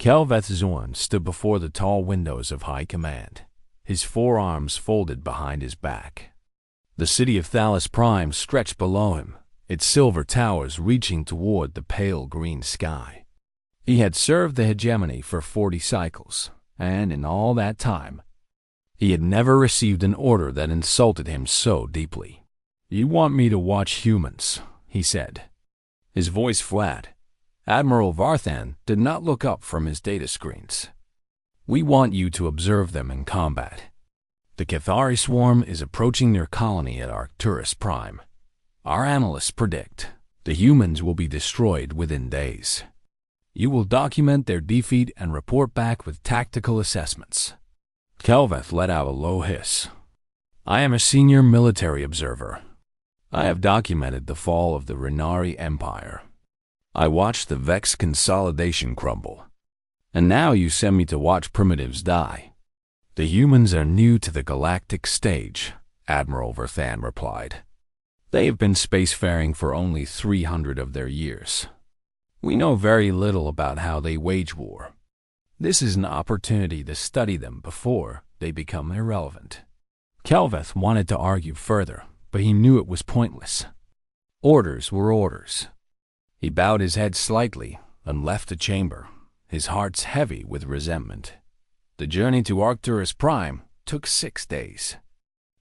Kelveth Zorn stood before the tall windows of High Command, his forearms folded behind his back. The city of Thalos Prime stretched below him, its silver towers reaching toward the pale green sky. He had served the hegemony for 40 cycles, and in all that time, he had never received an order that insulted him so deeply. "You want me to watch humans," he said, his voice flat. Admiral Varthan did not look up from his data screens. "We want you to observe them in combat. The Cathari swarm is approaching their colony at Arcturus Prime. Our analysts predict the humans will be destroyed within days. You will document their defeat and report back with tactical assessments." Kelveth let out a low hiss. "I am a senior military observer. I have documented the fall of the Renari Empire. I watched the Vex consolidation crumble. And now you send me to watch primitives die." "The humans are new to the galactic stage," Admiral Varthan replied. "They have been spacefaring for only 300 of their years. We know very little about how they wage war. This is an opportunity to study them before they become irrelevant." Kelveth wanted to argue further, but he knew it was pointless. Orders were orders. He bowed his head slightly and left the chamber, his heart heavy with resentment. The journey to Arcturus Prime took 6 days.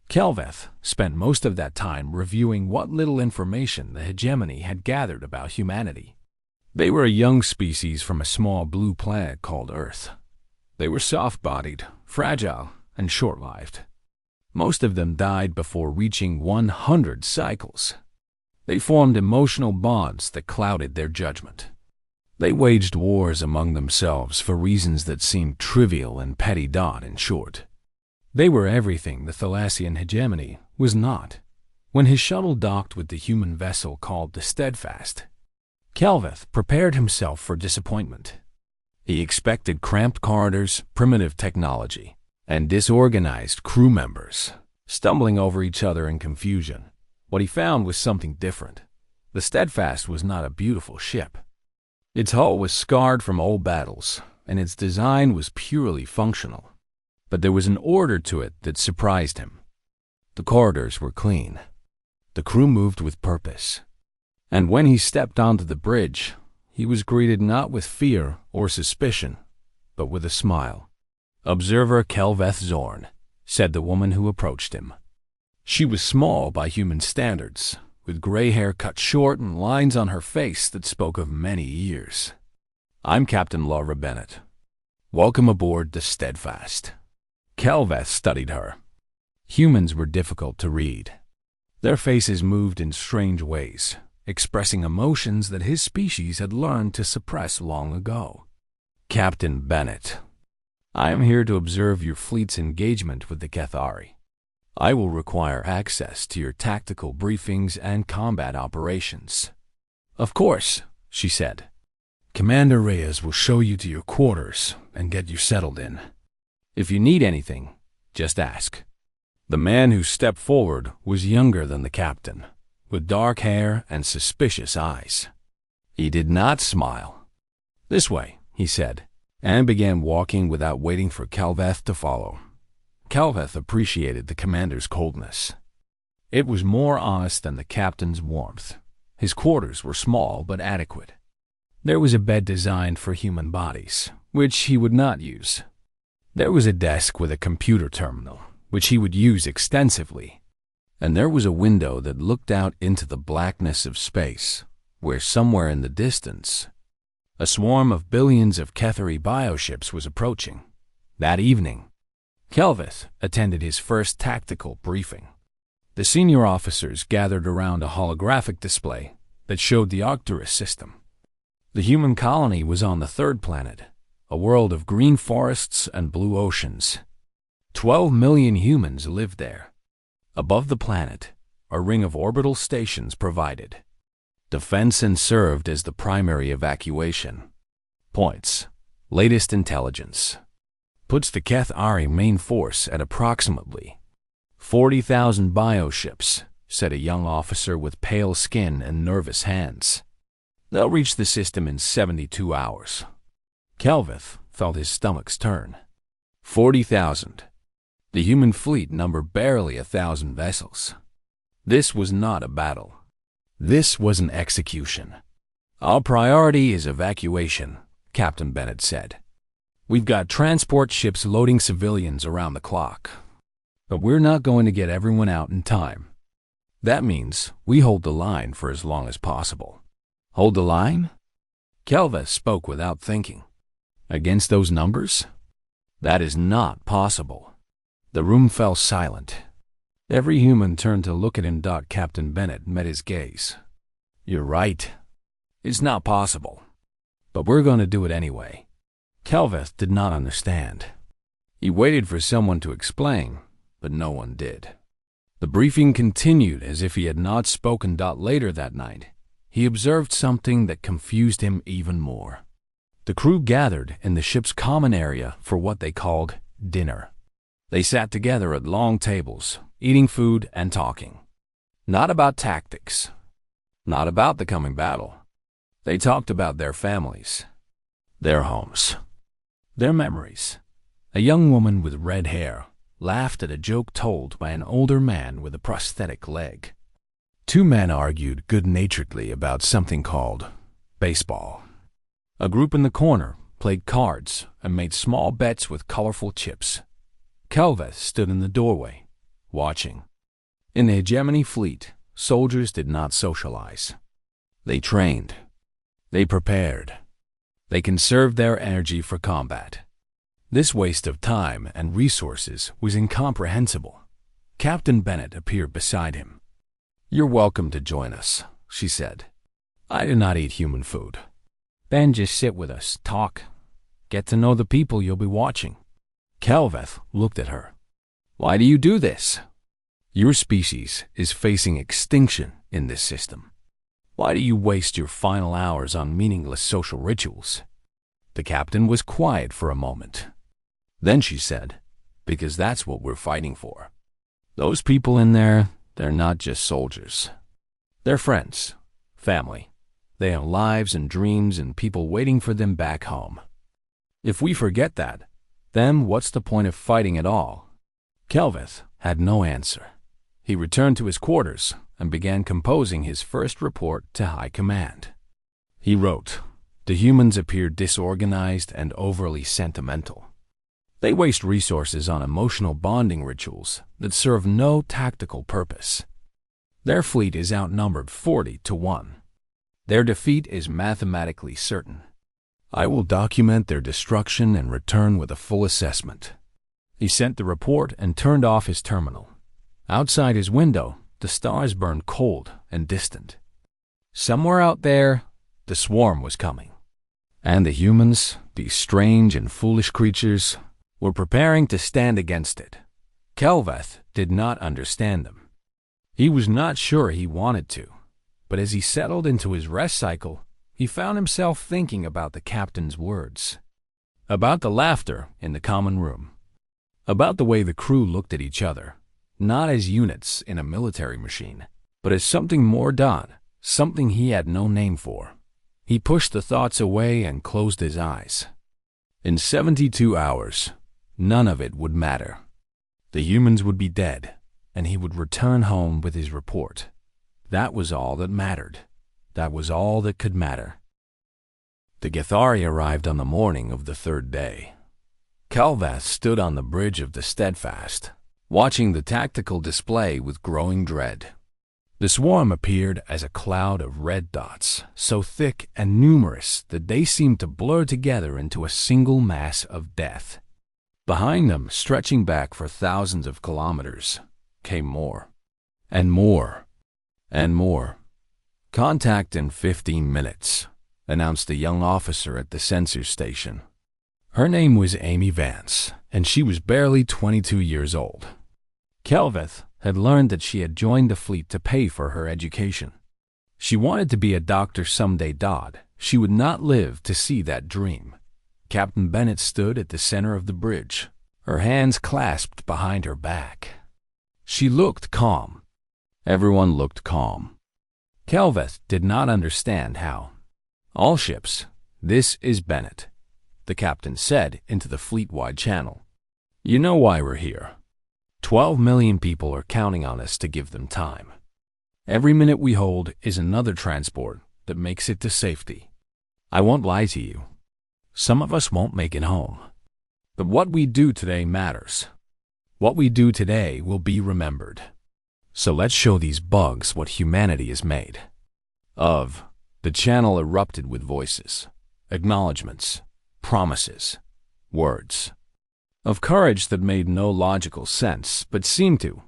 Kelveth spent most of that time reviewing what little information the hegemony had gathered about humanity. They were a young species from a small blue planet called Earth. They were soft-bodied, fragile, and short-lived. Most of them died before reaching 100 cycles. They formed emotional bonds that clouded their judgment. They waged wars among themselves for reasons that seemed trivial and petty. In short, they were everything the Thalassian hegemony was not. When his shuttle docked with the human vessel called the Steadfast, Kelveth prepared himself for disappointment. He expected cramped corridors, primitive technology, and disorganized crew members, stumbling over each other in confusion. What he found was something different. The Steadfast was not a beautiful ship. Its hull was scarred from old battles, and its design was purely functional. But there was an order to it that surprised him. The corridors were clean. The crew moved with purpose. And when he stepped onto the bridge, he was greeted not with fear or suspicion, but with a smile. "Observer Kelveth Zorn," said the woman who approached him. She was small by human standards, with gray hair cut short and lines on her face that spoke of many years. "I'm Captain Laura Bennett. Welcome aboard the Steadfast." Kelveth studied her. Humans were difficult to read. Their faces moved in strange ways, expressing emotions that his species had learned to suppress long ago. "Captain Bennett, I am here to observe your fleet's engagement with the Cathari. I will require access to your tactical briefings and combat operations." "Of course," she said. "Commander Reyes will show you to your quarters and get you settled in. If you need anything, just ask." The man who stepped forward was younger than the captain, with dark hair and suspicious eyes. He did not smile. "This way," he said, and began walking without waiting for Kelveth to follow. Kelveth appreciated the commander's coldness. It was more honest than the captain's warmth. His quarters were small but adequate. There was a bed designed for human bodies, which he would not use. There was a desk with a computer terminal, which he would use extensively. And there was a window that looked out into the blackness of space, where somewhere in the distance, a swarm of billions of Cathari bioships was approaching. That evening, Kelveth attended his first tactical briefing. The senior officers gathered around a holographic display that showed the Arcturus system. The human colony was on the third planet, a world of green forests and blue oceans. 12 million humans lived there. Above the planet, a ring of orbital stations provided defense and served as the primary evacuation points. Latest intelligence puts the Cathari main force at approximately 40,000 bioships, said a young officer with pale skin and nervous hands. They'll reach the system in 72 hours. Kelveth felt his stomach's turn. 40,000. The human fleet numbered barely 1,000 vessels. This was not a battle. This was an execution. Our priority is evacuation, Captain Bennett said. We've got transport ships loading civilians around the clock. But we're not going to get everyone out in time. That means we hold the line for as long as possible. Hold the line? Kelveth spoke without thinking. Against those numbers? That is not possible. The room fell silent. Every human turned to look at him. Captain Bennett met his gaze. You're right. It's not possible. But we're going to do it anyway. Kelveth did not understand. He waited for someone to explain, but no one did. The briefing continued as if he had not spoken. Later that night, he observed something that confused him even more. The crew gathered in the ship's common area for what they called dinner. They sat together at long tables, eating food and talking. Not about tactics. Not about the coming battle. They talked about their families, their homes, their memories. A young woman with red hair laughed at a joke told by an older man with a prosthetic leg. Two men argued good-naturedly about something called baseball. A group in the corner played cards and made small bets with colorful chips. Kelveth stood in the doorway, watching. In the hegemony fleet, soldiers did not socialize. They trained. They prepared. They conserved their energy for combat. This waste of time and resources was incomprehensible. Captain Bennett appeared beside him. You're welcome to join us, she said. I do not eat human food. Then just sit with us, talk. Get to know the people you'll be watching. Kelveth looked at her. Why do you do this? Your species is facing extinction in this system. Why do you waste your final hours on meaningless social rituals? The captain was quiet for a moment. Then she said, because that's what we're fighting for. Those people in there, they're not just soldiers. They're friends, family. They have lives and dreams and people waiting for them back home. If we forget that, then what's the point of fighting at all? Kelveth had no answer. He returned to his quarters and began composing his first report to High Command. He wrote, the humans appear disorganized and overly sentimental. They waste resources on emotional bonding rituals that serve no tactical purpose. Their fleet is outnumbered 40-1. Their defeat is mathematically certain. I will document their destruction and return with a full assessment. He sent the report and turned off his terminal. Outside his window, the stars burned cold and distant. Somewhere out there, the swarm was coming. And the humans, these strange and foolish creatures, were preparing to stand against it. Kelveth did not understand them. He was not sure he wanted to, but as he settled into his rest cycle, he found himself thinking about the captain's words, about the laughter in the common room, about the way the crew looked at each other, not as units in a military machine, but as something more done, something he had no name for. He pushed the thoughts away and closed his eyes. In 72 hours, none of it would matter. The humans would be dead, and he would return home with his report. That was all that mattered. That was all that could matter. The Githari arrived on the morning of the third day. Kelveth stood on the bridge of the Steadfast, watching the tactical display with growing dread. The swarm appeared as a cloud of red dots, so thick and numerous that they seemed to blur together into a single mass of death. Behind them, stretching back for thousands of kilometers, came more, and more, and more. Contact in 15 minutes, announced a young officer at the sensor station. Her name was Amy Vance, and she was barely 22 years old. Kelveth had learned that she had joined the fleet to pay for her education. She wanted to be a doctor someday. She would not live to see that dream. Captain Bennett stood at the center of the bridge, her hands clasped behind her back. She looked calm. Everyone looked calm. Kelveth did not understand how. All ships, this is Bennett. the captain said into the fleet-wide channel. "You know why we're here. 12 million people are counting on us to give them time. Every minute we hold is another transport that makes it to safety. I won't lie to you. Some of us won't make it home. But what we do today matters. What we do today will be remembered. So let's show these bugs what humanity is made of." The channel erupted with voices, acknowledgments, promises, words of courage that made no logical sense but seemed to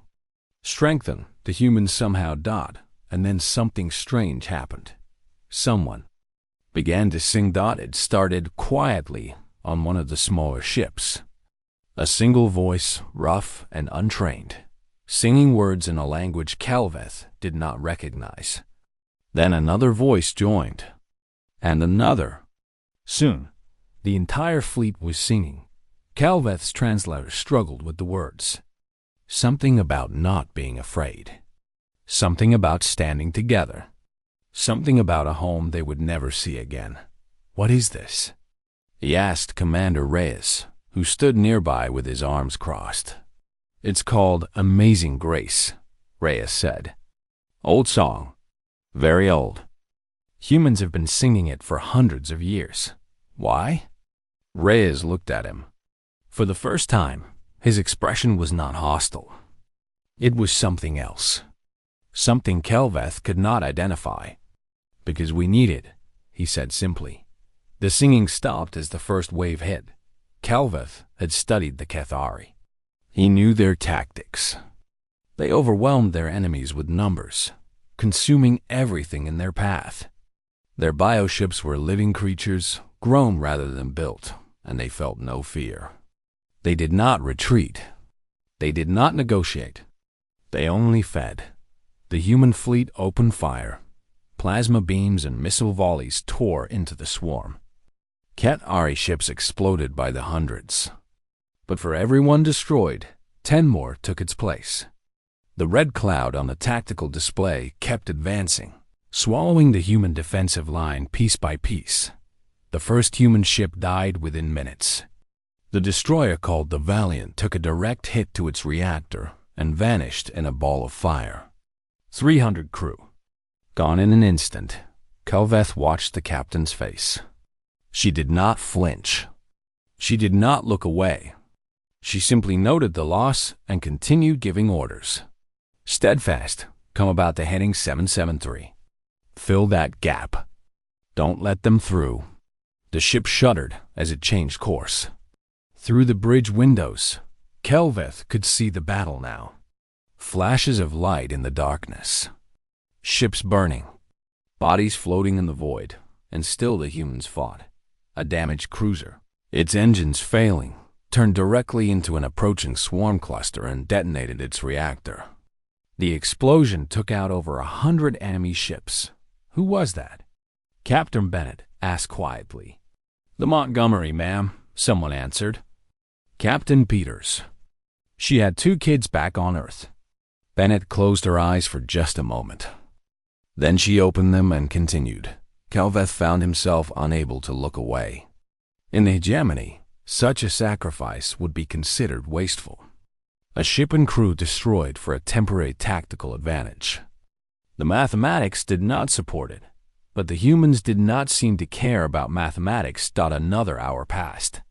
strengthen the humans somehow. And then something strange happened. Someone began to sing. It started quietly on one of the smaller ships. A single voice, rough and untrained, singing words in a language Calveth did not recognize. Then another voice joined, and another. Soon, the entire fleet was singing. Calveth's translator struggled with the words. Something about not being afraid. Something about standing together. Something about a home they would never see again. "What is this?" he asked Commander Reyes, who stood nearby with his arms crossed. "It's called Amazing Grace," Reyes said. "Old song. Very old. Humans have been singing it for hundreds of years. Why?" Reyes looked at him. For the first time, his expression was not hostile. It was something else. Something Calveth could not identify. "Because we need it," he said simply. The singing stopped as the first wave hit. Calveth had studied the Cathari. He knew their tactics. They overwhelmed their enemies with numbers, consuming everything in their path. Their bioships were living creatures, grown rather than built, and they felt no fear. They did not retreat. They did not negotiate. They only fed. The human fleet opened fire. Plasma beams and missile volleys tore into the swarm. Cathari ships exploded by the hundreds. But for every one destroyed, 10 more took its place. The red cloud on the tactical display kept advancing, swallowing the human defensive line piece by piece. The first human ship died within minutes. The destroyer called the Valiant took a direct hit to its reactor and vanished in a ball of fire. 300 crew. Gone in an instant. Calveth watched the captain's face. She did not flinch. She did not look away. She simply noted the loss and continued giving orders. "Steadfast, come about the heading 773. Fill that gap. Don't let them through." The ship shuddered as it changed course. Through the bridge windows, Calveth could see the battle now. Flashes of light in the darkness. Ships burning. Bodies floating in the void, and still the humans fought. A damaged cruiser, its engines failing, turned directly into an approaching swarm cluster and detonated its reactor. The explosion took out over 100 enemy ships. "Who was that?" Captain Bennett asked quietly. "The Montgomery, ma'am," someone answered. "Captain Peters. She had 2 kids back on Earth." Bennett closed her eyes for just a moment. Then she opened them and continued. Calveth found himself unable to look away. In the hegemony, such a sacrifice would be considered wasteful. A ship and crew destroyed for a temporary tactical advantage. The mathematics did not support it, but the humans did not seem to care about mathematics. Another hour passed.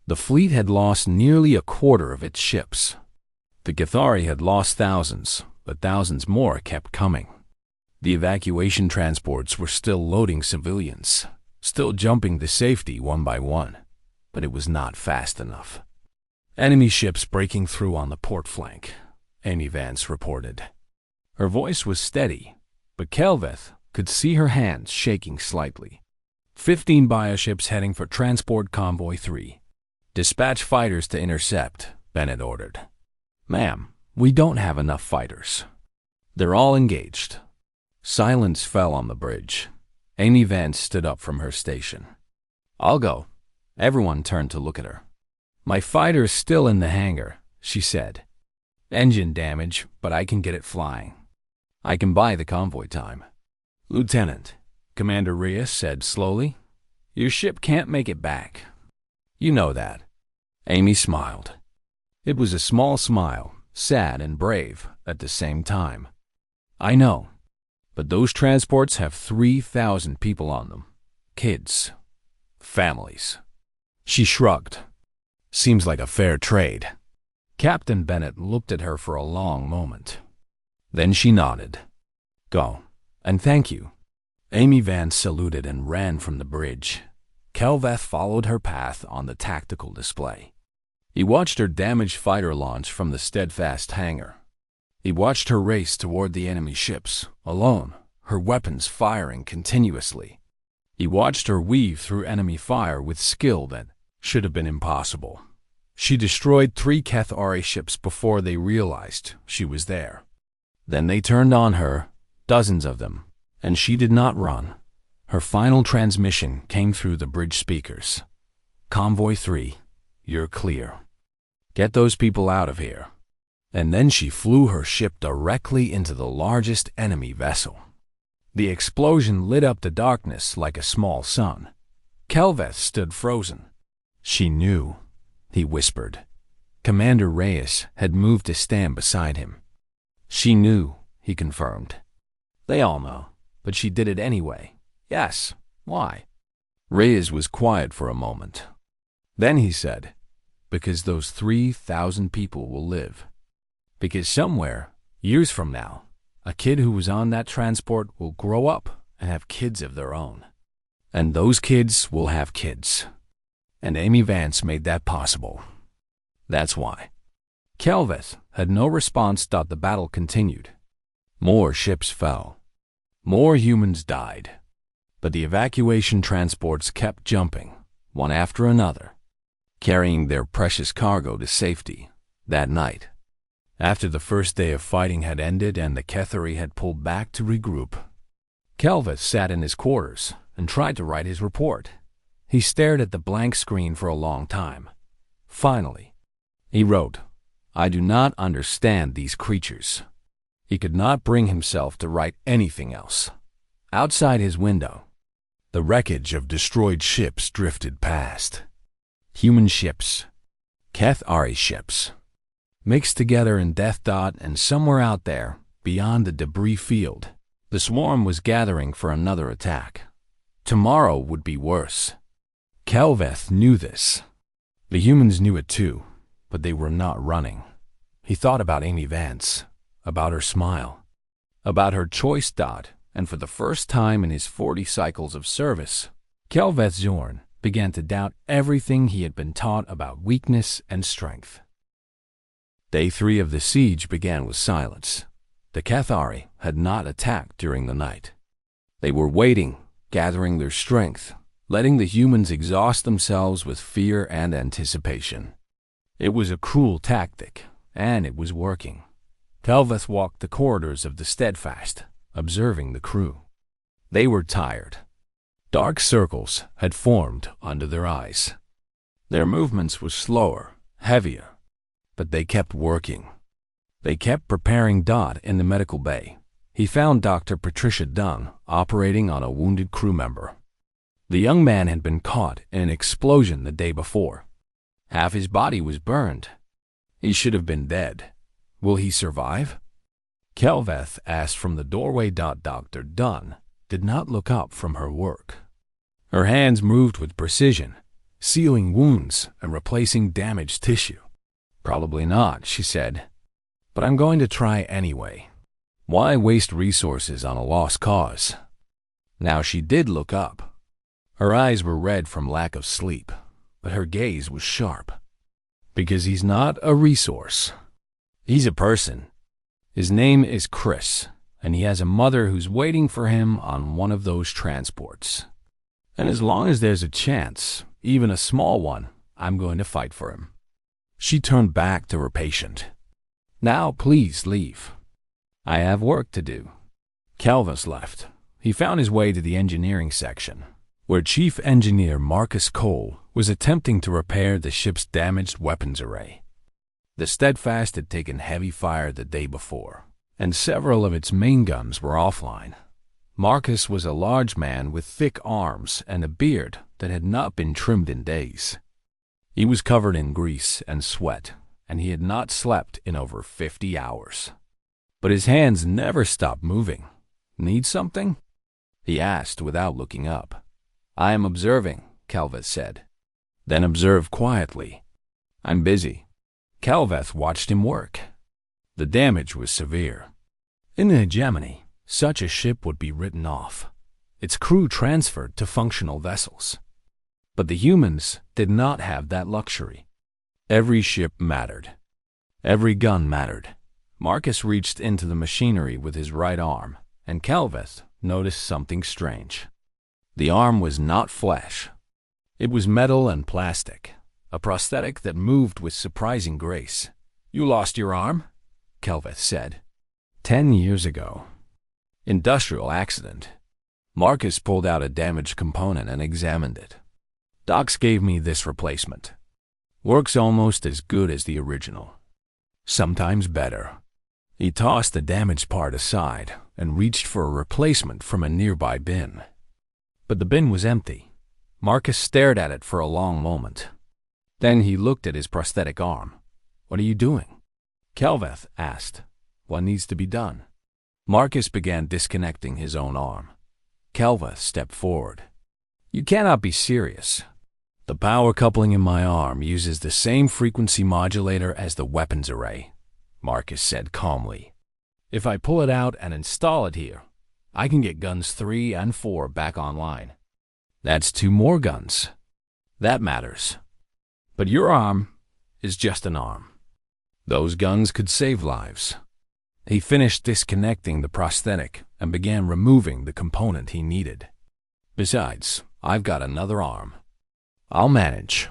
The fleet had lost nearly a quarter of its ships. The Cathari had lost thousands, but thousands more kept coming. The evacuation transports were still loading civilians, still jumping to safety one by one, but it was not fast enough. "Enemy ships breaking through on the port flank," Amy Vance reported. Her voice was steady, but Calveth could see her hands shaking slightly. 15 bioships heading for Transport Convoy 3. "Dispatch fighters to intercept," Bennett ordered. "Ma'am, we don't have enough fighters." "They're all engaged." Silence fell on the bridge. Amy Vance stood up from her station. "I'll go." Everyone turned to look at her. "My fighter's still in the hangar," she said. "Engine damage, but I can get it flying. I can buy the convoy time." "Lieutenant," Commander Reyes said slowly, "your ship can't make it back. You know that. Amy smiled. It was a small smile, sad and brave at the same time. I know, but those transports have 3,000 people on them. Kids. Families. She shrugged. Seems like a fair trade. Captain Bennett looked at her for a long moment. Then she nodded. Go, and thank you. Amy Vance saluted and ran from the bridge. Kelveth followed her path on the tactical display. He watched her damaged fighter launch from the steadfast hangar. He watched her race toward the enemy ships, alone, her weapons firing continuously. He watched her weave through enemy fire with skill that should have been impossible. She destroyed 3 Cathari ships before they realized she was there. Then they turned on her, dozens of them, and she did not run. Her final transmission came through the bridge speakers. Convoy 3, you're clear. Get those people out of here. And then she flew her ship directly into the largest enemy vessel. The explosion lit up the darkness like a small sun. Kelveth stood frozen. She knew, he whispered. Commander Reyes had moved to stand beside him. She knew, he confirmed. They all know, but she did it anyway. Yes, why? Reyes was quiet for a moment. Then he said, because those 3,000 people will live. Because somewhere, years from now, a kid who was on that transport will grow up and have kids of their own. And those kids will have kids. And Amy Vance made that possible. That's why. Kelveth had no response. The battle continued. More ships fell. More humans died. But the evacuation transports kept jumping, one after another, carrying their precious cargo to safety that night. After the first day of fighting had ended and the Cathari had pulled back to regroup, Kelveth sat in his quarters and tried to write his report. He stared at the blank screen for a long time. Finally, he wrote, I do not understand these creatures. He could not bring himself to write anything else. Outside his window, the wreckage of destroyed ships drifted past. Human ships, Cathari ships, mixed together in death. And somewhere out there, beyond the debris field, the swarm was gathering for another attack. Tomorrow would be worse. Kelveth knew this. The humans knew it too, but they were not running. He thought about Amy Vance, about her smile, about her choice. And for the first time in his 40 cycles of service, Kelveth Zorn began to doubt everything he had been taught about weakness and strength. Day 3 of the siege began with silence. The Cathari had not attacked during the night. They were waiting, gathering their strength, letting the humans exhaust themselves with fear and anticipation. It was a cruel tactic, and it was working. Kelveth walked the corridors of the Steadfast, observing the crew. They were tired. Dark circles had formed under their eyes. Their movements were slower, heavier, but they kept working. They kept preparing. In the medical bay, he found Dr. Patricia Dung operating on a wounded crew member. The young man had been caught in an explosion the day before. Half his body was burned. He should have been dead. Will he survive? Kelveth asked from the doorway. Dr. Dunn did not look up from her work. Her hands moved with precision, sealing wounds and replacing damaged tissue. Probably not, she said. But I'm going to try anyway. Why waste resources on a lost cause? Now she did look up. Her eyes were red from lack of sleep, but her gaze was sharp. Because he's not a resource. He's a person. His name is Chris, and he has a mother who's waiting for him on one of those transports. And as long as there's a chance, even a small one, I'm going to fight for him. She turned back to her patient. Now please leave. I have work to do. Kelveth left. He found his way to the engineering section, where Chief Engineer Marcus Cole was attempting to repair the ship's damaged weapons array. The Steadfast had taken heavy fire the day before, and several of its main guns were offline. Marcus was a large man with thick arms and a beard that had not been trimmed in days. He was covered in grease and sweat, and he had not slept in over 50 hours. But his hands never stopped moving. "Need something?" he asked without looking up. "I am observing," Kelveth said. "Then observe quietly." "I'm busy." Kelveth watched him work. The damage was severe. In the hegemony, such a ship would be written off, its crew transferred to functional vessels. But the humans did not have that luxury. Every ship mattered. Every gun mattered. Marcus reached into the machinery with his right arm, and Kelveth noticed something strange. The arm was not flesh. It was metal and plastic, a prosthetic that moved with surprising grace. "You lost your arm?" Kelveth said. 10 years ago. Industrial accident. Marcus pulled out a damaged component and examined it. "Docs gave me this replacement. Works almost as good as the original. Sometimes better." He tossed the damaged part aside and reached for a replacement from a nearby bin. But the bin was empty. Marcus stared at it for a long moment. Then he looked at his prosthetic arm. "What are you doing?" Kelveth asked. "What needs to be done?" Marcus began disconnecting his own arm. Kelveth stepped forward. "You cannot be serious." "The power coupling in my arm uses the same frequency modulator as the weapons array," Marcus said calmly. "If I pull it out and install it here, I can get guns 3 and 4 back online. That's 2 more guns. That matters. But your arm is just an arm. Those guns could save lives." He finished disconnecting the prosthetic and began removing the component he needed. "Besides, I've got another arm. I'll manage."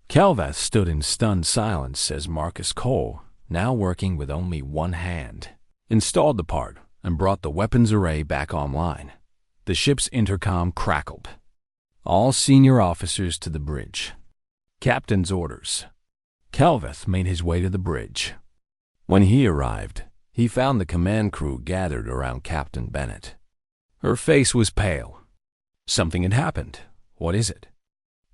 Kelveth stood in stunned silence as Marcus Cole, now working with only one hand, installed the part and brought the weapons array back online. The ship's intercom crackled. "All senior officers to the bridge." Captain's orders. Kelveth made his way to the bridge. When he arrived, he found the command crew gathered around Captain Bennett. Her face was pale. Something had happened. "What is it?"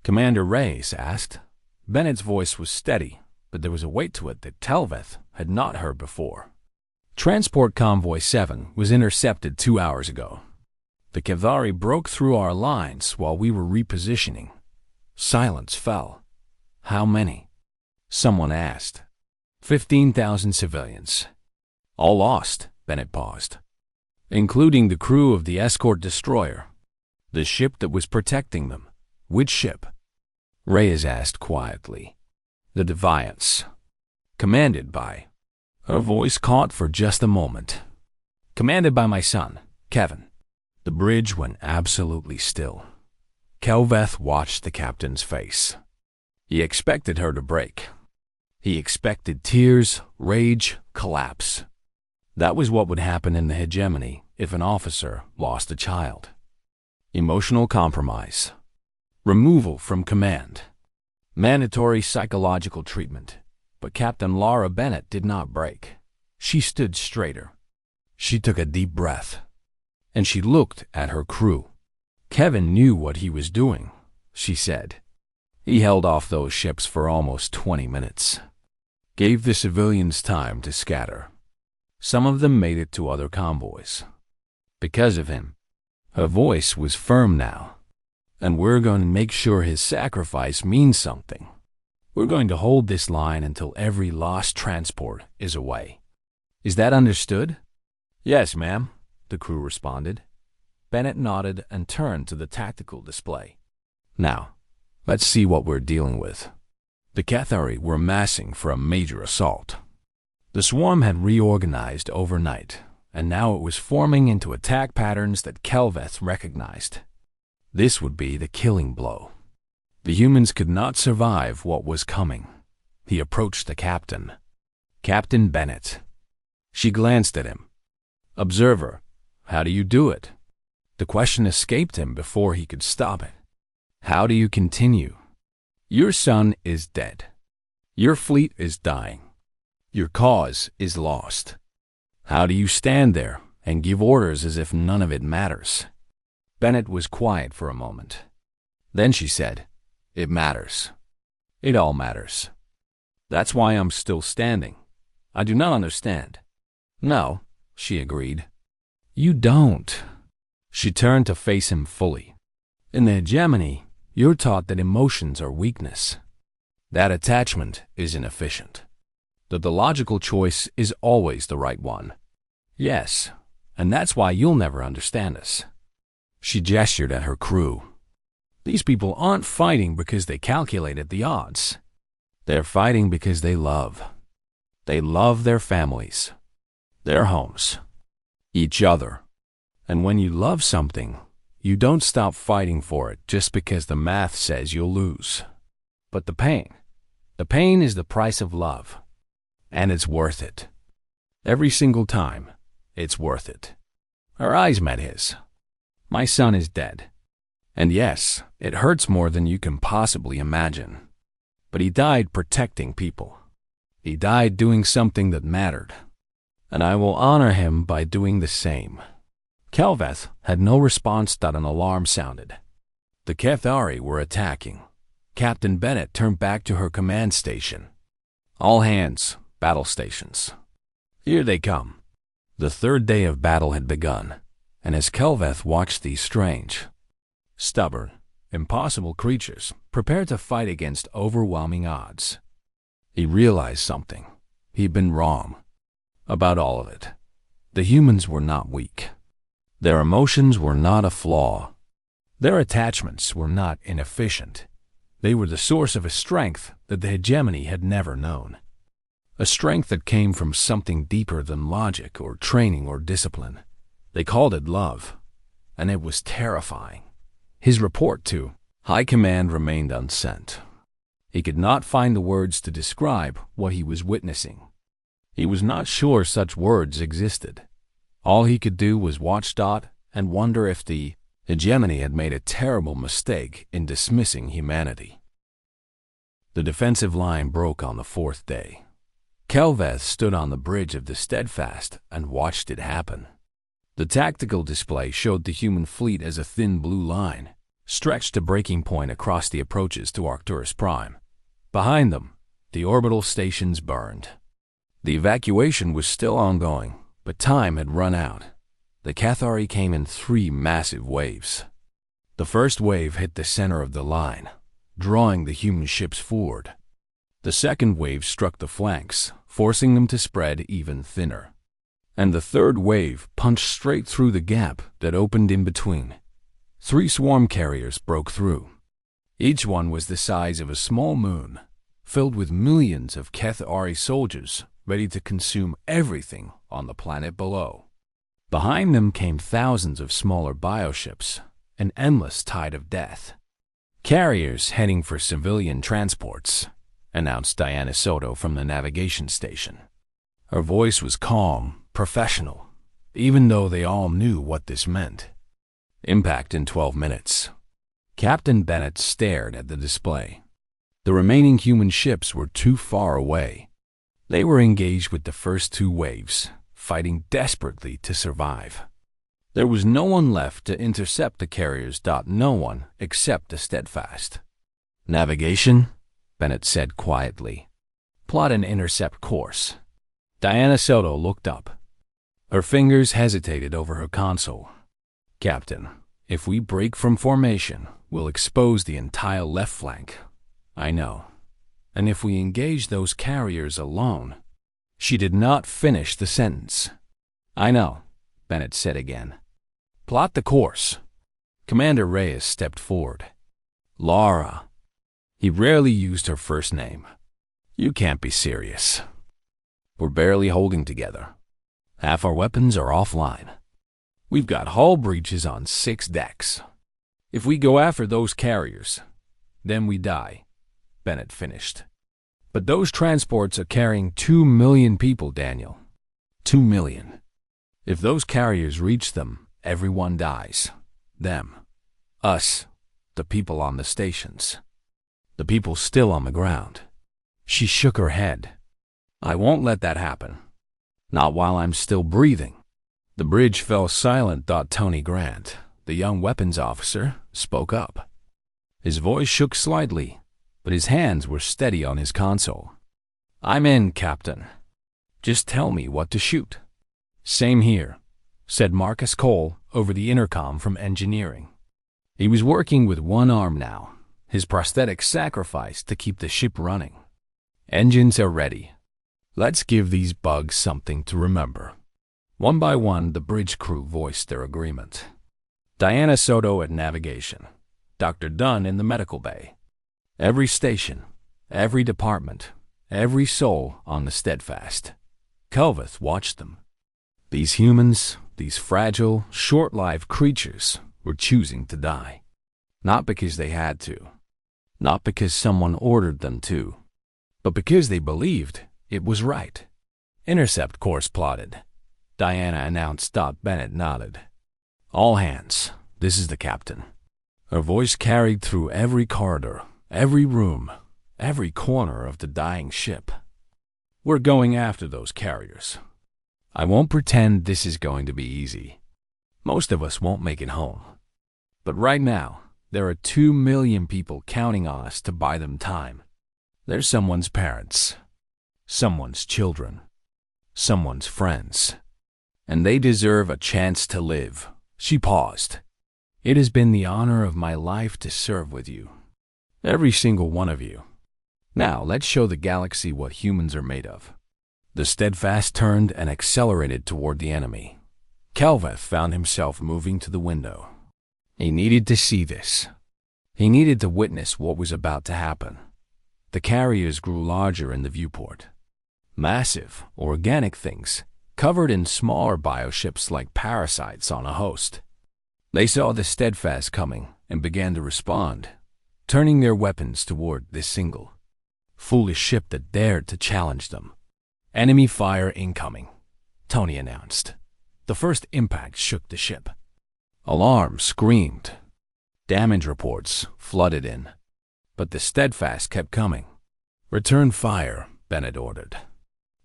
Commander Reyes asked. Bennett's voice was steady, but there was a weight to it that Kelveth had not heard before. "Transport Convoy 7 was intercepted 2 hours ago. The Cavalry broke through our lines while we were repositioning. Silence fell. How many?" Someone asked. 15,000 civilians. "All lost," Bennett paused. "Including the crew of the escort destroyer. The ship that was protecting them." "Which ship?" Reyes asked quietly. "The Defiance." "Commanded by—" Her voice caught for just a moment. "Commanded by my son, Kevin." The bridge went absolutely still. Kelveth watched the captain's face. He expected her to break. He expected tears, rage, collapse. That was what would happen in the hegemony if an officer lost a child. Emotional compromise. Removal from command. Mandatory psychological treatment. But Captain Laura Bennett did not break. She stood straighter. She took a deep breath. And she looked at her crew. "Kevin knew what he was doing," she said. "He held off those ships for almost 20 minutes. Gave the civilians time to scatter. Some of them made it to other convoys. Because of him." Her voice was firm now. "And we're going to make sure his sacrifice means something. We're going to hold this line until every lost transport is away. Is that understood?" "Yes, ma'am," the crew responded. Bennett nodded and turned to the tactical display. "Now, let's see what we're dealing with." The Cathari were massing for a major assault. The swarm had reorganized overnight, and now it was forming into attack patterns that Kelveth recognized. This would be the killing blow. The humans could not survive what was coming. He approached the captain. "Captain Bennett." She glanced at him. "Observer, how do you do it?" The question escaped him before he could stop it. "How do you continue? Your son is dead. Your fleet is dying. Your cause is lost. How do you stand there and give orders as if none of it matters?" Bennett was quiet for a moment. Then she said, "It matters. It all matters. That's why I'm still standing. I do not understand. No, she agreed. You don't. She turned to face him fully. In the hegemony, you're taught that emotions are weakness, that attachment is inefficient, that the logical choice is always the right one. Yes, and that's why you'll never understand us. She gestured at her crew. These people aren't fighting because they calculated the odds. They're fighting because they love. They love their families, their homes, each other. And when you love something, you don't stop fighting for it just because the math says you'll lose. But the pain is the price of love. And it's worth it. Every single time, it's worth it. Her eyes met his. My son is dead. And yes, it hurts more than you can possibly imagine. But he died protecting people. He died doing something that mattered. And I will honor him by doing the same. Kelveth had no response that an alarm sounded. The Cathari were attacking. Captain Bennett turned back to her command station. All hands, battle stations. Here they come. The third day of battle had begun, and as Kelveth watched these strange, stubborn, impossible creatures prepare to fight against overwhelming odds, he realized something. He'd been wrong about all of it. The humans were not weak. Their emotions were not a flaw. Their attachments were not inefficient. They were the source of a strength that the hegemony had never known. A strength that came from something deeper than logic or training or discipline. They called it love, and it was terrifying. His report to High Command remained unsent. He could not find the words to describe what he was witnessing. He was not sure such words existed. All he could do was watch Dot and wonder if the hegemony had made a terrible mistake in dismissing humanity. The defensive line broke on the fourth day. Kelveth stood on the bridge of the Steadfast and watched it happen. The tactical display showed the human fleet as a thin blue line, stretched to breaking point across the approaches to Arcturus Prime. Behind them, the orbital stations burned. The evacuation was still ongoing, but time had run out. The Cathari came in 3 massive waves. The first wave hit the center of the line, drawing the human ships forward. The second wave struck the flanks, forcing them to spread even thinner. And the third wave punched straight through the gap that opened in between. 3 swarm carriers broke through. Each one was the size of a small moon, filled with millions of Cathari soldiers ready to consume everything on the planet below. Behind them came thousands of smaller bioships, an endless tide of death. Carriers heading for civilian transports, announced Diana Soto from the navigation station. Her voice was calm, professional, even though they all knew what this meant. Impact in 12 minutes. Captain Bennett stared at the display. The remaining human ships were too far away. They were engaged with the first 2 waves, fighting desperately to survive. There was no one left to intercept the carriers. No one except the Steadfast. Navigation? Bennett said quietly. Plot an intercept course. Diana Soto looked up. Her fingers hesitated over her console. Captain, if we break from formation, we'll expose the entire left flank. I know. And if we engage those carriers alone... She did not finish the sentence. I know, Bennett said again. Plot the course. Commander Reyes stepped forward. Laura. He rarely used her first name. You can't be serious. We're barely holding together. Half our weapons are offline. We've got hull breaches on 6 decks. If we go after those carriers, then we die, Bennett finished. But those transports are carrying 2 million people, Daniel. 2 million. If those carriers reach them, everyone dies. Them. Us. The people on the stations. The people still on the ground. She shook her head. I won't let that happen. Not while I'm still breathing. The bridge fell silent. Tony Grant, the young weapons officer, spoke up. His voice shook slightly. but his hands were steady on his console. "I'm in, Captain. Just tell me what to shoot." "Same here," said Marcus Cole over the intercom from engineering. He was working with one arm now, his prosthetic sacrificed to keep the ship running. "Engines are ready. Let's give these bugs something to remember." One by one, the bridge crew voiced their agreement. Diana Soto at navigation, Dr. Dunn in the medical bay. Every station, every department, every soul on the Steadfast. Kelveth watched them. These humans, these fragile, short-lived creatures, were choosing to die. Not because they had to, not because someone ordered them to, but because they believed it was right. "Intercept course plotted," Diana announced. Bennett nodded. "All hands, this is the captain." Her voice carried through every corridor, every room, every corner of the dying ship. "We're going after those carriers. I won't pretend this is going to be easy. Most of us won't make it home. But right now, there are 2 million people counting on us to buy them time. They're someone's parents, someone's children, someone's friends. And they deserve a chance to live." She paused. "It has been the honor of my life to serve with you. Every single one of you. Now let's show the galaxy what humans are made of." The Steadfast turned and accelerated toward the enemy. Kelveth found himself moving to the window. He needed to see this. He needed to witness what was about to happen. The carriers grew larger in the viewport. Massive, organic things, covered in smaller bioships like parasites on a host. They saw the Steadfast coming and began to respond, turning their weapons toward this single, foolish ship that dared to challenge them. "Enemy fire incoming," Tony announced. The first impact shook the ship. Alarms screamed. Damage reports flooded in. But the Steadfast kept coming. "Return fire," Bennett ordered.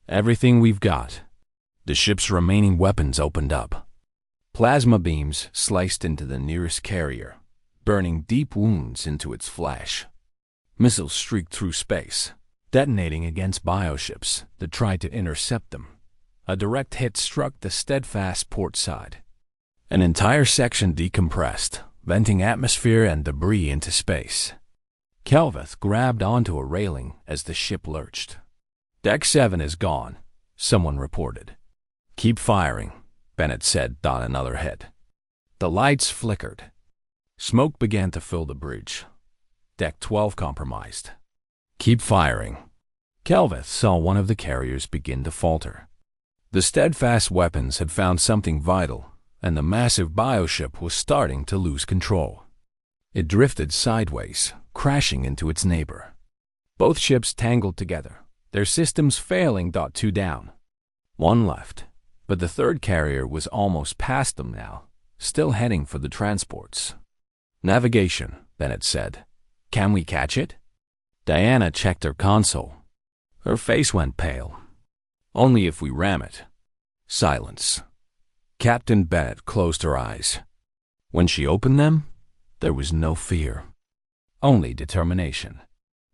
"Everything we've got." The ship's remaining weapons opened up. Plasma beams sliced into the nearest carrier, burning deep wounds into its flesh. Missiles streaked through space, detonating against bioships that tried to intercept them. A direct hit struck the Steadfast port side. An entire section decompressed, venting atmosphere and debris into space. Kelveth grabbed onto a railing as the ship lurched. "Deck 7 is gone," someone reported. "Keep firing," Bennett said on another hit. The lights flickered. Smoke began to fill the bridge. Deck 12 compromised. "Keep firing." Kelveth saw one of the carriers begin to falter. The Steadfast weapons had found something vital, and the massive bioship was starting to lose control. It drifted sideways, crashing into its neighbor. Both ships tangled together, their systems failing. 2 down. One left, but the third carrier was almost past them now, still heading for the transports. "Navigation," Bennett said. "Can we catch it?" Diana checked her console. Her face went pale. "Only if we ram it." Silence. Captain Bennett closed her eyes. When she opened them, there was no fear, only determination.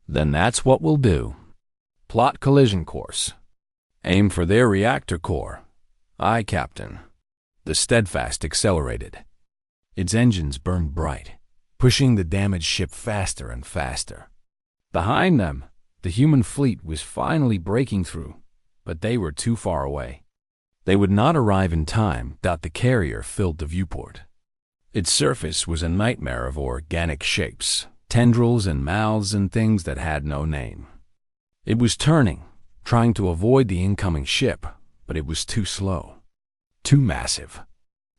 "Then that's what we'll do. Plot collision course. Aim for their reactor core." "Aye, Captain." The Steadfast accelerated. Its engines burned bright, pushing the damaged ship faster and faster. Behind them, the human fleet was finally breaking through, but they were too far away. They would not arrive in time. The carrier filled the viewport. Its surface was a nightmare of organic shapes, tendrils and mouths and things that had no name. It was turning, trying to avoid the incoming ship, but it was too slow, too massive.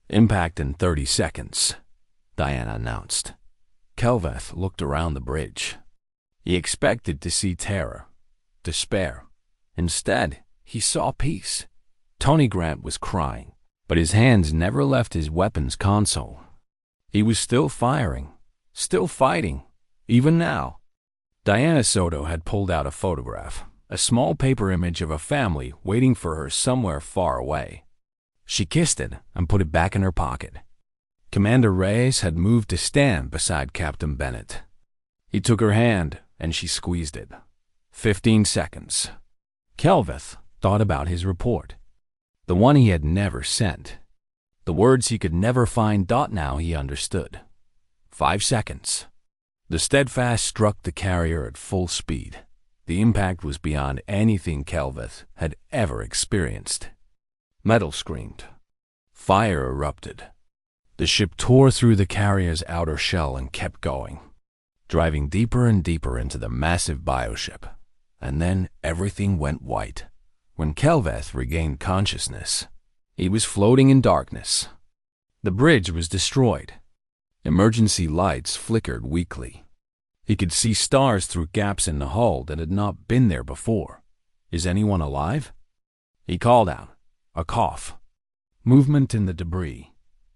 "Impact in 30 seconds, Diana announced. Kelveth looked around the bridge. He expected to see terror, despair. Instead, he saw peace. Tony Grant was crying, but his hands never left his weapons console. He was still firing, still fighting, even now. Diana Soto had pulled out a photograph, a small paper image of a family waiting for her somewhere far away. She kissed it and put it back in her pocket. Commander Reyes had moved to stand beside Captain Bennett. He took her hand, and she squeezed it. 15 seconds. Kelveth thought about his report. The one he had never sent. The words he could never find. Now he understood. 5 seconds. The Steadfast struck the carrier at full speed. The impact was beyond anything Kelveth had ever experienced. Metal screamed. Fire erupted. The ship tore through the carrier's outer shell and kept going, driving deeper and deeper into the massive bioship. And then everything went white. When Kelveth regained consciousness, he was floating in darkness. The bridge was destroyed. Emergency lights flickered weakly. He could see stars through gaps in the hull that had not been there before. Is anyone alive? He called out. A cough. Movement in the debris.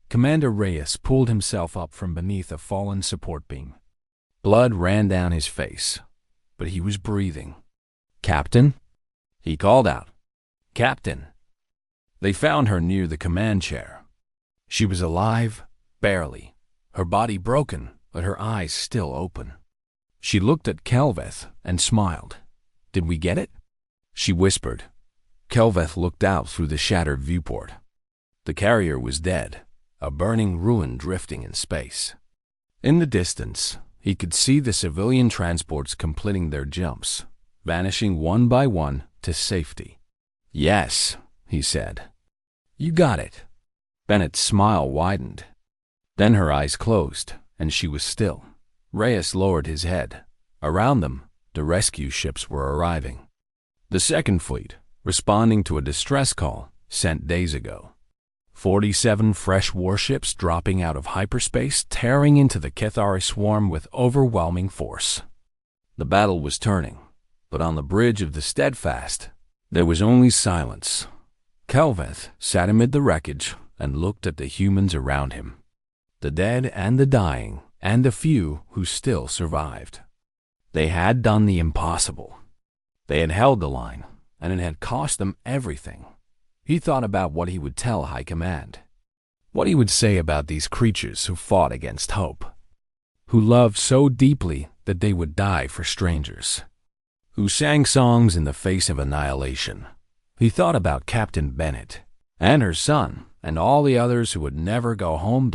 Commander Reyes pulled himself up from beneath a fallen support beam. Blood ran down his face, but he was breathing. Captain? He called out. Captain. They found her near the command chair. She was alive, barely, her body broken, but her eyes still open. She looked at Kelveth and smiled. Did we get it? She whispered. Kelveth looked out through the shattered viewport. The carrier was dead, a burning ruin drifting in space. In the distance, he could see the civilian transports completing their jumps, vanishing one by one to safety. Yes, he said. You got it. Bennett's smile widened. Then her eyes closed, and she was still. Reyes lowered his head. Around them, the rescue ships were arriving. The Second Fleet, responding to a distress call sent days ago. 47 fresh warships dropping out of hyperspace, tearing into the Cathari swarm with overwhelming force. The battle was turning, but on the bridge of the Steadfast, there was only silence. Kelveth sat amid the wreckage and looked at the humans around him. The dead and the dying, and the few who still survived. They had done the impossible. They had held the line, and it had cost them everything. He thought about what he would tell High Command, what he would say about these creatures who fought against hope, who loved so deeply that they would die for strangers, who sang songs in the face of annihilation. He thought about Captain Bennett and her son and all the others who would never go home.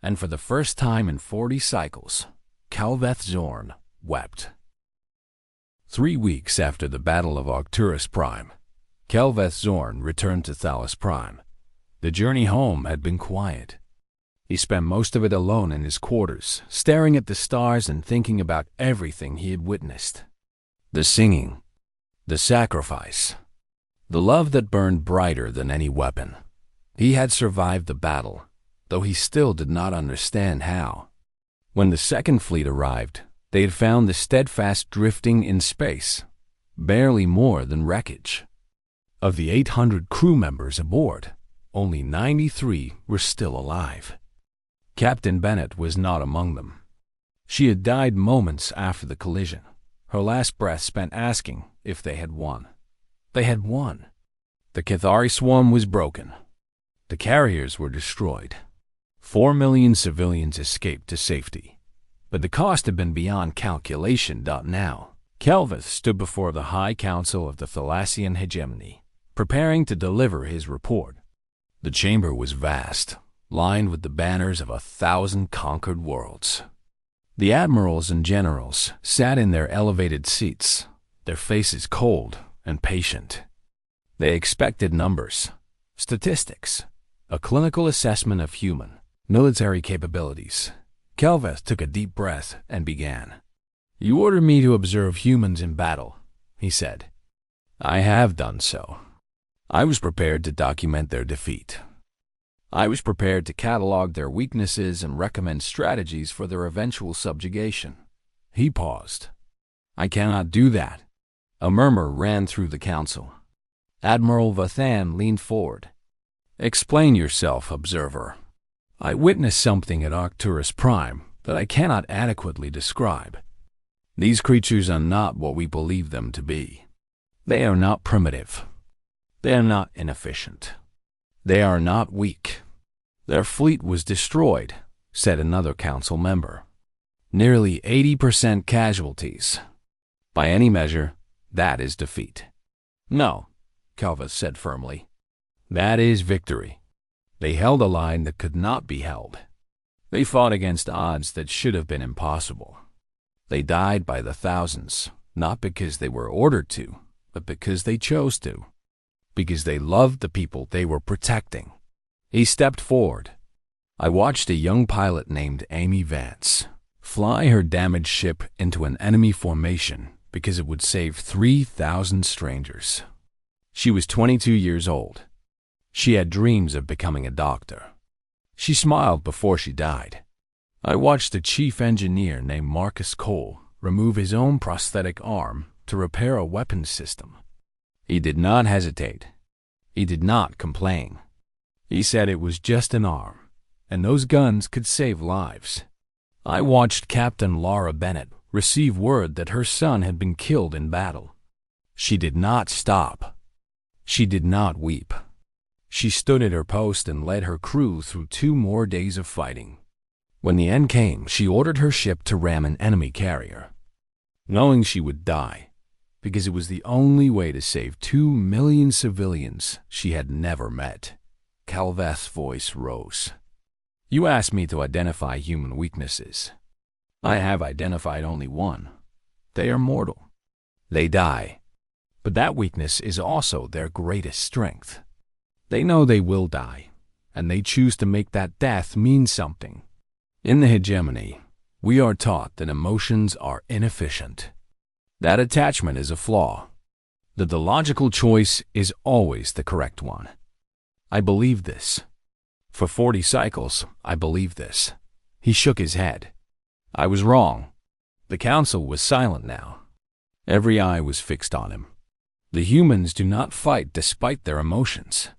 And for the first time in 40 cycles, Kelveth Zorn wept. 3 weeks after the Battle of Arcturus Prime, Kelveth Zorn returned to Thalos Prime. The journey home had been quiet. He spent most of it alone in his quarters, staring at the stars and thinking about everything he had witnessed. The singing, the sacrifice, the love that burned brighter than any weapon. He had survived the battle, though he still did not understand how. When the Second Fleet arrived, they had found the Steadfast drifting in space, barely more than wreckage. Of the 800 crew members aboard, only 93 were still alive. Captain Bennett was not among them. She had died moments after the collision, her last breath spent asking if they had won. They had won. The Cathari swarm was broken. The carriers were destroyed. 4 million civilians escaped to safety. But the cost had been beyond calculation. Now, Kelveth stood before the High Council of the Thalassian hegemony, preparing to deliver his report. The chamber was vast, lined with the banners of 1,000 conquered worlds. The admirals and generals sat in their elevated seats, their faces cold and patient. They expected numbers, statistics, a clinical assessment of human, military capabilities. Kelveth took a deep breath and began. You ordered me to observe humans in battle, he said. I have done so. I was prepared to document their defeat. I was prepared to catalog their weaknesses and recommend strategies for their eventual subjugation. He paused. I cannot do that. A murmur ran through the council. Admiral Vathan leaned forward. Explain yourself, observer. I witnessed something at Arcturus Prime that I cannot adequately describe. These creatures are not what we believe them to be. They are not primitive. They are not inefficient. They are not weak. Their fleet was destroyed, said another council member. Nearly 80% casualties. By any measure, that is defeat. No, Calvus said firmly. That is victory. They held a line that could not be held. They fought against odds that should have been impossible. They died by the thousands, not because they were ordered to, but because they chose to. Because they loved the people they were protecting. He stepped forward. I watched a young pilot named Amy Vance fly her damaged ship into an enemy formation because it would save 3,000 strangers. She was 22 years old. She had dreams of becoming a doctor. She smiled before she died. I watched a chief engineer named Marcus Cole remove his own prosthetic arm to repair a weapons system. He did not hesitate. He did not complain. He said it was just an arm, and those guns could save lives. I watched Captain Laura Bennett receive word that her son had been killed in battle. She did not stop. She did not weep. She stood at her post and led her crew through 2 more days of fighting. When the end came, she ordered her ship to ram an enemy carrier, knowing she would die, because it was the only way to save 2 million civilians she had never met. Calveth's voice rose. You asked me to identify human weaknesses. I have identified only one. They are mortal. They die. But that weakness is also their greatest strength. They know they will die, and they choose to make that death mean something. In the hegemony, we are taught that emotions are inefficient. That attachment is a flaw. That the logical choice is always the correct one. I believe this. For 40 cycles, I believed this. He shook his head. I was wrong. The council was silent now. Every eye was fixed on him. The humans do not fight despite their emotions.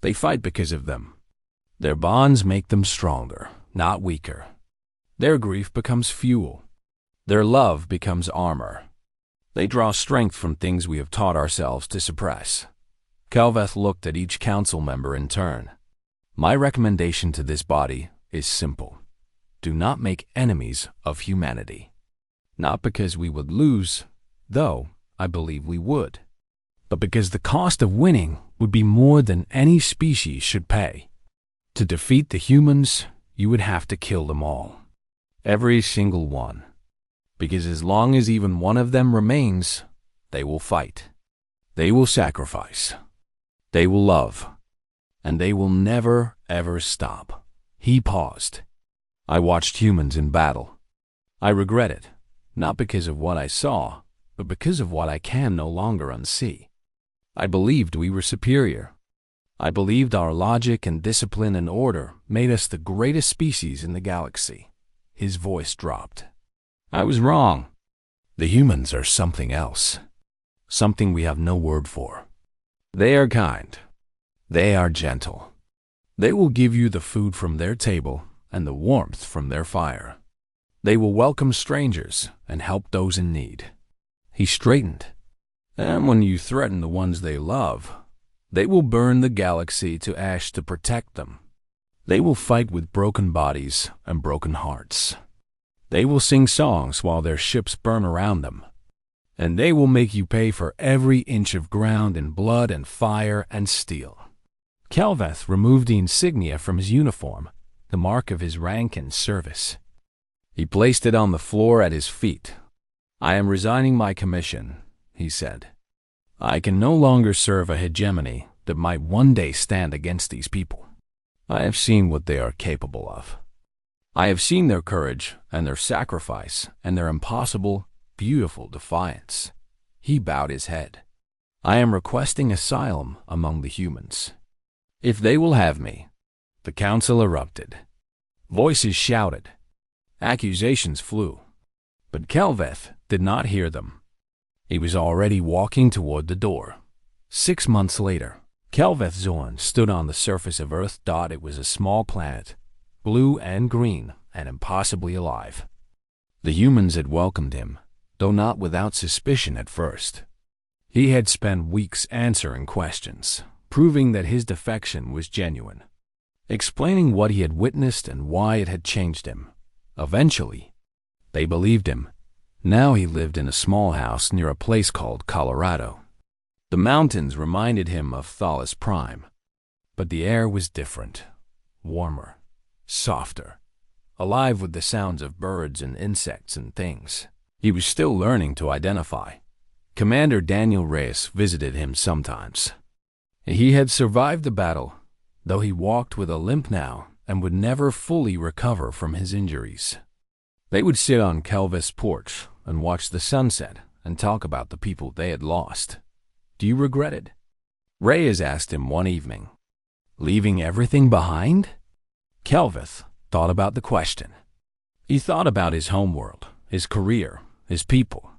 They fight because of them. Their bonds make them stronger, not weaker. Their grief becomes fuel. Their love becomes armor. They draw strength from things we have taught ourselves to suppress. Calveth looked at each council member in turn. My recommendation to this body is simple. Do not make enemies of humanity. Not because we would lose, though I believe we would, but because the cost of winning would be more than any species should pay. To defeat the humans, you would have to kill them all. Every single one. Because as long as even one of them remains, they will fight. They will sacrifice. They will love. And they will never, ever stop. He paused. I watched humans in battle. I regret it, not because of what I saw, but because of what I can no longer unsee. I believed we were superior. I believed our logic and discipline and order made us the greatest species in the galaxy. His voice dropped. I was wrong. The humans are something else. Something we have no word for. They are kind. They are gentle. They will give you the food from their table and the warmth from their fire. They will welcome strangers and help those in need. He straightened. And when you threaten the ones they love, they will burn the galaxy to ash to protect them. They will fight with broken bodies and broken hearts. They will sing songs while their ships burn around them. And they will make you pay for every inch of ground in blood and fire and steel. Calveth removed the insignia from his uniform, the mark of his rank and service. He placed it on the floor at his feet. I am resigning my commission, he said. I can no longer serve a hegemony that might one day stand against these people. I have seen what they are capable of. I have seen their courage and their sacrifice and their impossible, beautiful defiance. He bowed his head. I am requesting asylum among the humans. If they will have me. The council erupted. Voices shouted. Accusations flew. But Calveth did not hear them. He was already walking toward the door. 6 months later, Calveth Zorn stood on the surface of Earth. It was a small planet, blue and green and impossibly alive. The humans had welcomed him, though not without suspicion at first. He had spent weeks answering questions, proving that his defection was genuine, explaining what he had witnessed and why it had changed him. Eventually, they believed him. Now he lived in a small house near a place called Colorado. The mountains reminded him of Thalas Prime, but the air was different, warmer, softer, alive with the sounds of birds and insects and things he was still learning to identify. Commander Daniel Reyes visited him sometimes. He had survived the battle, though he walked with a limp now and would never fully recover from his injuries. They would sit on Kelvis' porch and watch the sunset and talk about the people they had lost. "Do you regret it?" Reyes asked him one evening. "Leaving everything behind?" Kelvis thought about the question. He thought about his homeworld, his career, his people.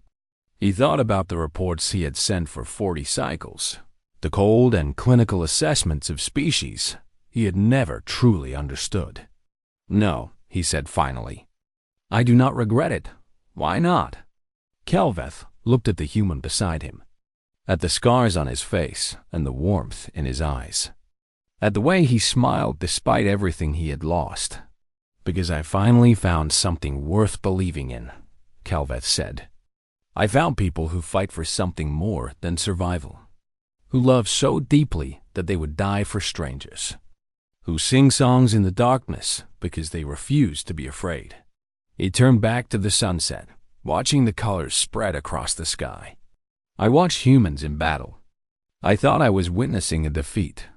He thought about the reports he had sent for 40 cycles, the cold and clinical assessments of species he had never truly understood. "No," he said finally. "I do not regret it. Why not?" Kelveth looked at the human beside him, at the scars on his face and the warmth in his eyes, at the way he smiled despite everything he had lost. "Because I finally found something worth believing in," Kelveth said. "I found people who fight for something more than survival, who love so deeply that they would die for strangers, who sing songs in the darkness because they refuse to be afraid." He turned back to the sunset, watching the colors spread across the sky. "I watched humans in battle. I thought I was witnessing a defeat.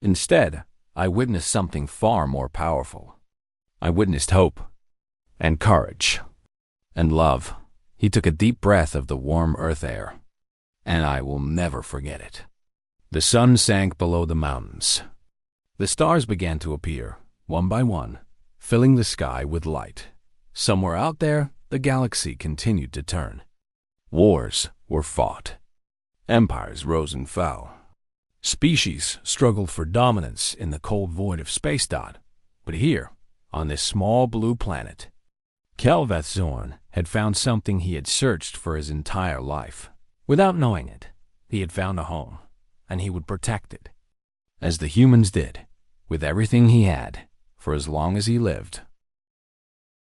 Instead, I witnessed something far more powerful. I witnessed hope and courage and love." He took a deep breath of the warm earth air. "And I will never forget it." The sun sank below the mountains. The stars began to appear, one by one, filling the sky with light. Somewhere out there, the galaxy continued to turn. Wars were fought. Empires rose and fell. Species struggled for dominance in the cold void of space. But here, on this small blue planet, Kelveth Zorn had found something he had searched for his entire life. Without knowing it, he had found a home, and he would protect it, as the humans did, with everything he had, for as long as he lived.